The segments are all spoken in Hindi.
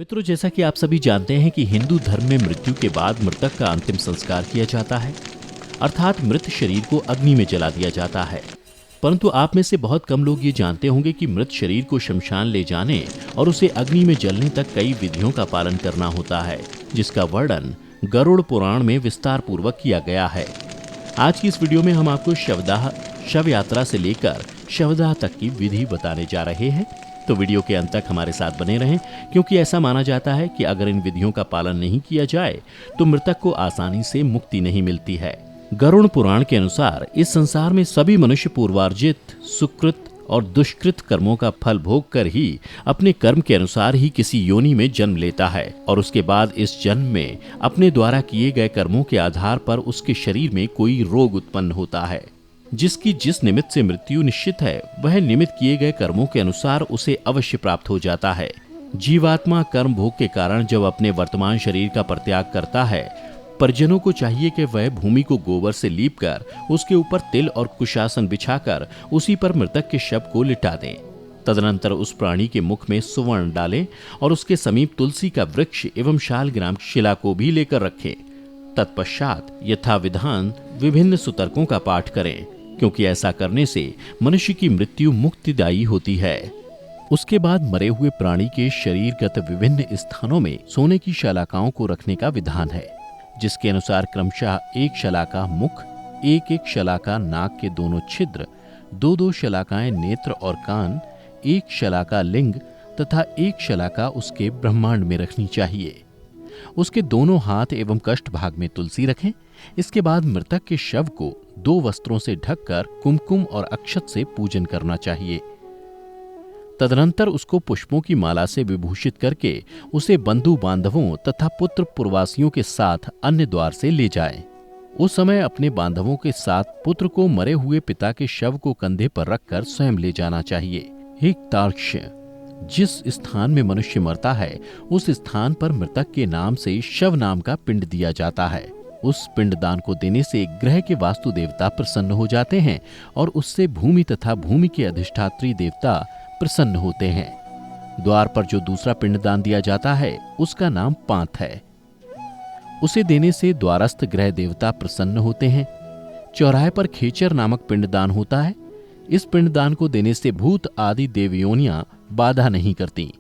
मित्रों, जैसा कि आप सभी जानते हैं कि हिंदू धर्म में मृत्यु के बाद मृतक का अंतिम संस्कार किया जाता है, अर्थात मृत शरीर को अग्नि में जला दिया जाता है। परंतु आप में से बहुत कम लोग ये जानते होंगे कि मृत शरीर को शमशान ले जाने और उसे अग्नि में जलने तक कई विधियों का पालन करना होता है, जिसका वर्णन गरुड़ पुराण में विस्तार पूर्वक किया गया है। आज की इस वीडियो में हम आपको शवदाह, शव यात्रा से लेकर शवदाह तक की विधि बताने जा रहे हैं। तो वीडियो के अंत तक हमारे साथ बने रहें, क्योंकि ऐसा माना जाता है कि अगर इन विधियों का पालन नहीं किया जाए तो मृतक को आसानी से मुक्ति नहीं मिलती है। गरुड़ पुराण के अनुसार इस संसार में सभी मनुष्य पूर्वार्जित सुकृत और दुष्कृत कर्मों का फल भोग कर ही अपने कर्म के अनुसार ही किसी योनि में जन्म लेता है और उसके बाद इस जन्म में अपने द्वारा किए गए कर्मों के आधार पर उसके शरीर में कोई रोग उत्पन्न होता है। जिसकी जिस निमित्त से मृत्यु निश्चित है, वह निमित्त किए गए कर्मों के अनुसार उसे अवश्य प्राप्त हो जाता है। जीवात्मा कर्म भोग के कारण जब अपने वर्तमान शरीर का परित्याग करता है, परिजनों को चाहिए कि वह भूमि को गोबर से लीपकर उसके ऊपर तिल और कुशासन बिछाकर उसी पर मृतक के शव को लिटा दें। तदनंतर उस प्राणी के मुख में सुवर्ण डालें और उसके समीप तुलसी का वृक्ष एवं शालग्राम शिला को भी लेकर रखें। तत्पश्चात यथाविधान विभिन्न सुतर्कों का पाठ करें, क्योंकि ऐसा करने से मनुष्य की मृत्यु मुक्तिदायी होती है। उसके बाद मरे हुए प्राणी के शरीरगत विभिन्न स्थानों में सोने की शलाकाओं को रखने का विधान है, जिसके अनुसार क्रमशः एक शलाका मुख, एक एक शलाका नाक के दोनों छिद्र, दो दो शलाकाएं नेत्र और कान, एक शलाका लिंग तथा एक शलाका उसके ब्रह्मांड में रखनी चाहिए। उसके दोनों हाथ एवं कष्ट भाग में तुलसी रखें। इसके बाद मृतक के शव को 2 वस्त्रों से ढककर कुमकुम और अक्षत से पूजन करना चाहिए। तदनंतर उसको पुष्पों की माला से विभूषित करके उसे बंधु बांधवों तथा पुत्र पुरवासियों के साथ अन्य द्वार से ले जाएं। उस समय अपने बांधवों के साथ पुत्र को मरे हुए पिता के शव को कंधे पर रखकर स्वयं ले जाना चाहिए। हिक्ताक्ष्य, जिस स्थान में मनुष्य मरता है उस स्थान पर मृतक के नाम से शव नाम का पिंड दिया जाता है। उस पिंडदान को देने से ग्रह के वास्तु देवता प्रसन्न हो जाते हैं और उससे भूमि तथा भूमि के अधिष्ठात्री देवता प्रसन्न होते हैं। द्वार पर जो दूसरा पिंडदान दिया जाता है उसका नाम पांत है। उसे देने से द्वारस्थ ग्रह देवता प्रसन्न होते हैं। चौराहे पर खेचर नामक पिंडदान होता है। इस पिंडदान को देने से भूत आदि देवयोनियां बाधा नहीं करती।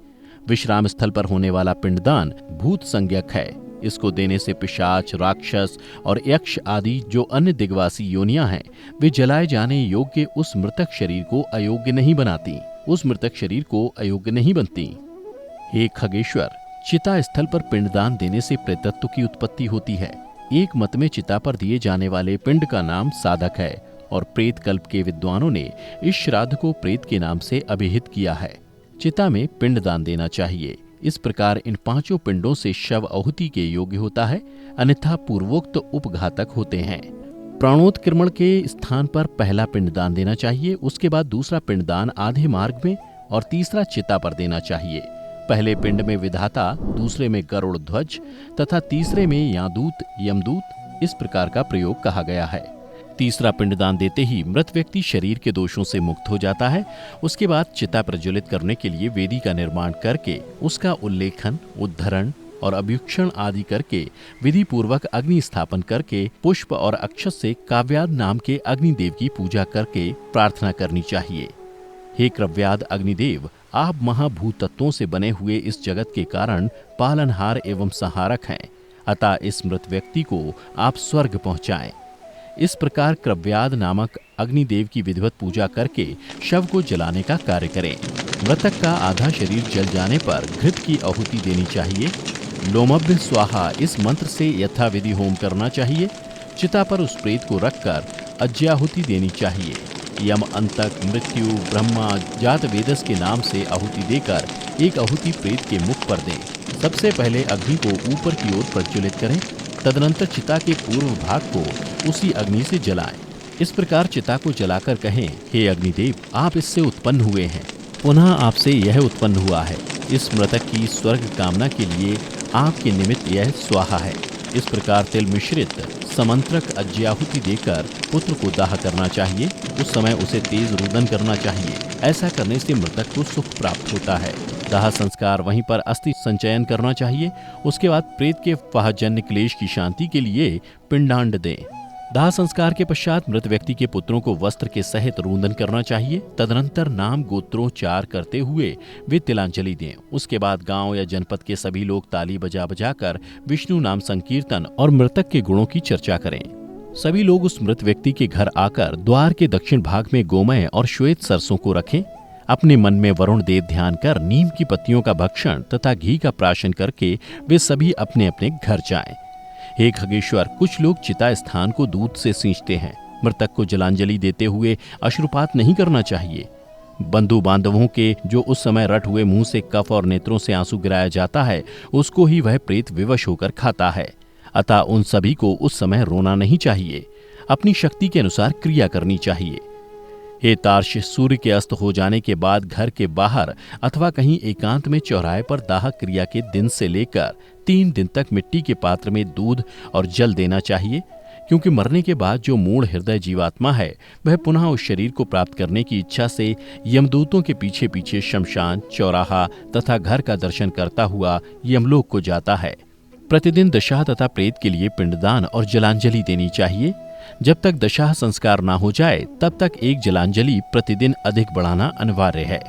विश्राम स्थल पर होने वाला पिंडदान भूत संज्ञक है। इसको देने से पिशाच, राक्षस और यक्ष आदि जो अन्य दिग्वासी योनियां हैं, वे जलाए जाने योग्य उस मृतक शरीर को अयोग्य नहीं बनाती, उस मृतक शरीर को अयोग्य नहीं बनती। हे खगेश्वर, चिता स्थल पर पिंडदान देने से प्रेतत्व की उत्पत्ति होती है। एक मत में चिता पर दिए जाने वाले पिंड का नाम साधक है और प्रेत कल्प के विद्वानों ने इस श्राद्ध को प्रेत के नाम से अभिहित किया है। चिता में पिंडदान देना चाहिए। इस प्रकार इन 5 पिंडों से शव आहुति के योग्य होता है, अन्यथा पूर्वोक्त उपघातक होते हैं। प्राणोत्क्रमण के स्थान पर पहला पिंडदान देना चाहिए, उसके बाद दूसरा पिंडदान आधे मार्ग में और तीसरा चिता पर देना चाहिए। पहले पिंड में विधाता, दूसरे में गरुड़ ध्वज तथा तीसरे में यादूत यमदूत, इस प्रकार का प्रयोग कहा गया है। तीसरा पिंडदान देते ही मृत व्यक्ति शरीर के दोषों से मुक्त हो जाता है। उसके बाद चिता प्रज्वलित करने के लिए वेदी का निर्माण करके उसका उल्लेखन, उद्धरण और अभ्युक्षण आदि करके विधि पूर्वक अग्नि स्थापन करके पुष्प और अक्षत से काव्याद नाम के अग्निदेव की पूजा करके प्रार्थना करनी चाहिए। हे क्रव्याद अग्निदेव, आप महाभूत तत्वों से बने हुए इस जगत के कारण पालनहार एवं संहारक हैं, अतः इस मृत व्यक्ति को आप स्वर्ग पहुंचाएं। इस प्रकार क्रव्याद नामक अग्निदेव की विधिवत पूजा करके शव को जलाने का कार्य करें। मृतक का आधा शरीर जल जाने पर घृत की आहुति देनी चाहिए। लोमभ्य स्वाहा इस मंत्र से यथाविधि होम करना चाहिए। चिता पर उस प्रेत को रखकर अज्याहुति देनी चाहिए। यम, अंतक, मृत्यु, ब्रह्मा, जात वेदस के नाम से आहुति देकर एक आहुति प्रेत के मुख पर दें। सबसे पहले अग्नि को ऊपर की ओर प्रज्वलित करें, तदनंतर चिता के पूर्व भाग को उसी अग्नि से जलाएं। इस प्रकार चिता को जलाकर कहें, हे अग्निदेव, आप इससे उत्पन्न हुए हैं, पुनः आपसे यह उत्पन्न हुआ है। इस मृतक की स्वर्ग कामना के लिए आपके निमित्त यह स्वाहा है। इस प्रकार तिल मिश्रित समंत्रक अज्याहुति देकर पुत्र को दाह करना चाहिए। उस समय उसे तेज रुदन करना चाहिए। ऐसा करने से मृतक को सुख प्राप्त होता है। दाह संस्कार वहीं पर अस्थि संचयन करना चाहिए। उसके बाद प्रेत के फाहजन्य क्लेश की शांति के लिए पिंडांड दें। दाह संस्कार के पश्चात मृत व्यक्ति के पुत्रों को वस्त्र के सहित रूंदन करना चाहिए। तदनंतर नाम गोत्रोच्चार करते हुए वे तिलांजलि दें। उसके बाद गांव या जनपद के सभी लोग ताली बजा बजाकर विष्णु नाम संकीर्तन और मृतक के गुणों की चर्चा करें। सभी लोग उस मृत व्यक्ति के घर आकर द्वार के दक्षिण भाग में गोमय और श्वेत सरसों को रखें। अपने मन में वरुण देव ध्यान कर नीम की पत्तियों का भक्षण तथा घी का प्राशन करके वे सभी अपने अपने घर जाएं। हे खगेश्वर, कुछ लोग चिता स्थान को दूध से सींचते हैं। मृतक को जलांजलि देते हुए अश्रुपात नहीं करना चाहिए। बंधु बांधवों के जो उस समय रट हुए मुंह से कफ और नेत्रों से आंसू गिराया जाता है, उसको ही वह प्रेत विवश होकर खाता है। अतः उन सभी को उस समय रोना नहीं चाहिए। अपनी शक्ति के अनुसार क्रिया करनी चाहिए। हे तार्श, सूर्य के अस्त हो जाने के बाद घर के बाहर अथवा कहीं एकांत में चौराहे पर दाह क्रिया के दिन से लेकर 3 दिन तक मिट्टी के पात्र में दूध और जल देना चाहिए, क्योंकि मरने के बाद जो मूढ़ हृदय जीवात्मा है वह पुनः उस शरीर को प्राप्त करने की इच्छा से यमदूतों के पीछे पीछे शमशान, चौराहा तथा घर का दर्शन करता हुआ यमलोक को जाता है। प्रतिदिन दशाह तथा प्रेत के लिए पिंडदान और जलांजलि देनी चाहिए। जब तक दशाह संस्कार ना हो जाए तब तक एक जलांजलि प्रतिदिन अधिक बढ़ाना अनिवार्य है।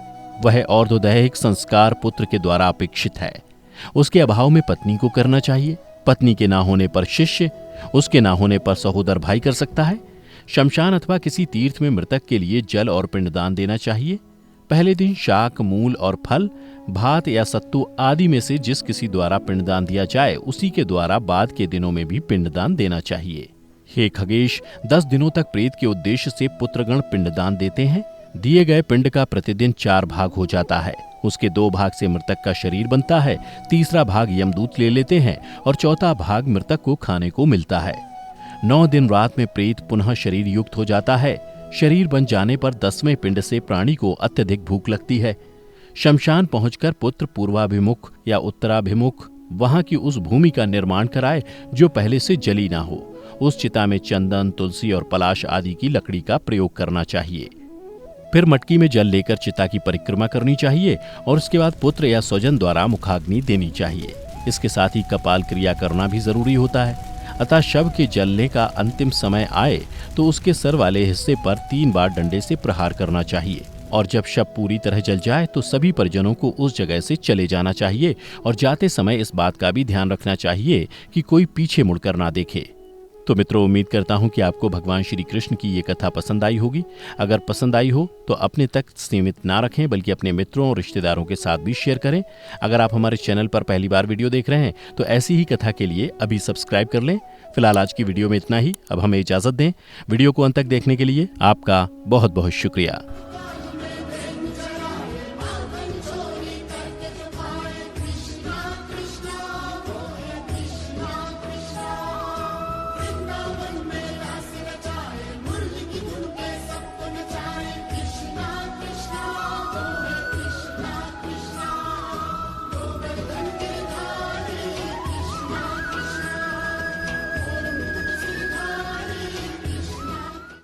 वह और्ध्वदैहिक संस्कार पुत्र के द्वारा अपेक्षित है। उसके अभाव में पत्नी को करना चाहिए। पत्नी के ना होने पर शिष्य, उसके ना होने पर सहोदर भाई कर सकता है। शमशान अथवा किसी तीर्थ में मृतक के लिए जल और पिंडदान देना चाहिए। पहले दिन शाक, मूल और फल, भात या सत्तू आदि में से जिस किसी द्वारा पिंडदान दिया जाए उसी के द्वारा बाद के दिनों में भी पिंडदान देना चाहिए। हे खगेश, 10 दिनों तक प्रेत के उद्देश्य से पुत्रगण पिंडदान देते हैं। दिए गए पिंड का प्रतिदिन 4 भाग हो जाता है। उसके 2 भाग से मृतक का शरीर बनता है, तीसरा भाग यमदूत ले लेते हैं और चौथा भाग मृतक को खाने को मिलता है। 9 दिन रात में प्रेत पुनः शरीर युक्त हो जाता है। शरीर बन जाने पर 10वें पिंड से प्राणी को अत्यधिक भूख लगती है। शमशान पहुंचकर पुत्र पूर्वाभिमुख या उत्तराभिमुख वहां की उस भूमि का निर्माण कराए जो पहले से जली ना हो। उस चिता में चंदन, तुलसी और पलाश आदि की लकड़ी का प्रयोग करना चाहिए। फिर मटकी में जल लेकर चिता की परिक्रमा करनी चाहिए और उसके बाद पुत्र या स्वजन द्वारा मुखाग्नि देनी चाहिए। इसके साथ ही कपाल क्रिया करना भी जरूरी होता है। अतः शव के जलने का अंतिम समय आए तो उसके सर वाले हिस्से पर 3 बार डंडे से प्रहार करना चाहिए और जब शव पूरी तरह जल जाए तो सभी परिजनों को उस जगह से चले जाना चाहिए और जाते समय इस बात का भी ध्यान रखना चाहिए कि कोई पीछे मुड़कर ना देखे। तो मित्रों, उम्मीद करता हूं कि आपको भगवान श्री कृष्ण की ये कथा पसंद आई होगी। अगर पसंद आई हो तो अपने तक सीमित ना रखें बल्कि अपने मित्रों और रिश्तेदारों के साथ भी शेयर करें। अगर आप हमारे चैनल पर पहली बार वीडियो देख रहे हैं तो ऐसी ही कथा के लिए अभी सब्सक्राइब कर लें। फिलहाल आज की वीडियो में इतना ही। अब हमें इजाजत दें। वीडियो को अंत तक देखने के लिए आपका बहुत बहुत शुक्रिया।